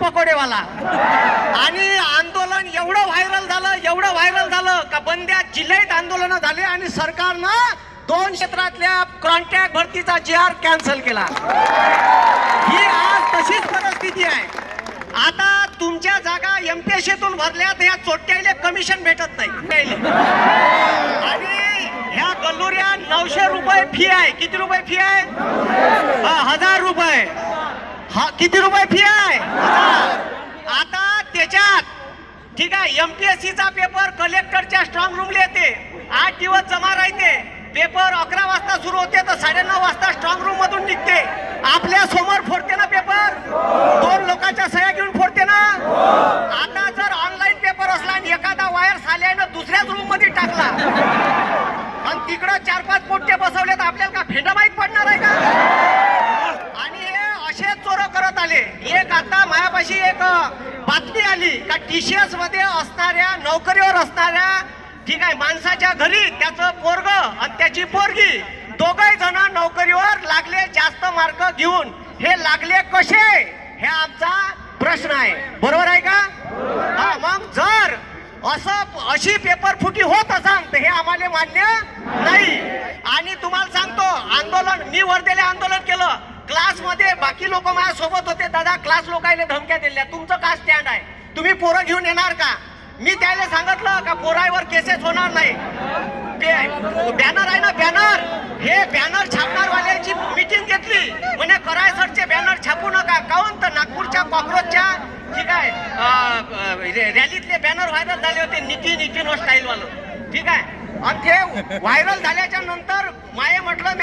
पकोडेवाला. आणि आंदोलन एवढं व्हायरल झालं का बंद्या जिल्ह्यात आंदोलन झाले आणि सरकारनं 2 क्षेत्रातल्या कॉन्ट्रॅक्ट भरतीचा GR कॅन्सल केला. ही आज तशीच परिस्थिती आहे. आता तुमच्या जागा MPSCतून भरल्या तर या चोट्याले कमिशन भेटत नाही. आणि ह्या गल्लुऱ्या 900 रुपये फी आहे. किती रुपये फी आहे? 1000 रुपये. किती रुपये फी आहे? आता त्याच्यात ठीक आहे, MPSCचा पेपर कलेक्टरच्या स्ट्रॉंग रूमला येते, 8 दिवस जमा राहते. पेपर 11 वाजता सुरू होते तर 9:30 वाजता स्ट्रॉंग रूम मधून निघते. आपल्या समोर फोडते ना पेपर, 2 लोकांच्या सह्या घेऊन फोडते ना. आता जर ऑनलाईन पेपर असला आणि एखादा वायर साल्यानं दुसऱ्याच रूम मध्ये टाकला आणि तिकडं 4-5 पोट्टे बसवले तर आपल्याला का फेंडा माहीत पडणार आहे का? आणि हे असे चोर करत आले. एक आता मायापाशी एक बातमी आली का TCS मध्ये असणाऱ्या नोकरीवर असणाऱ्या ठीक आहे माणसाच्या घरी त्याचं पोरग आणि त्याची पोरगी दोघे जण नोकरीवर लागले जास्त मार्क घेऊन. हे लागले कसे हे आमचा प्रश्न आहे. बरोबर आहे का? मग जर अशी पेपर फुटी होत असेल तर हे आम्हाला मान्य नाही. आणि तुम्हाला सांगतो, आंदोलन मी वर्धेला आंदोलन केलं, क्लासमध्ये बाकी लोक माझ्या सोबत होते. दादा क्लास लोकांना धमक्या दिल्या, तुमचं काय स्टँड आहे, तुम्ही पोरं घेऊन येणार का? मी त्याला सांगितलं का पोरावर केसेस होणार नाही. बॅनर आहे ना बॅनर, हे बॅनर छापणारवाल्यांची मीटिंग घेतली. म्हणे करायसरचे बॅनर छापू नका. काऊन तर नागपूरच्या कॉक्रोचच्या ठीक आहे रॅलीतले बॅनर व्हायरल झाले होते, नितीन स्टाईल वालं ठीक आहे. आणि ते व्हायरल झाल्याच्या नंतर माये म्हटलं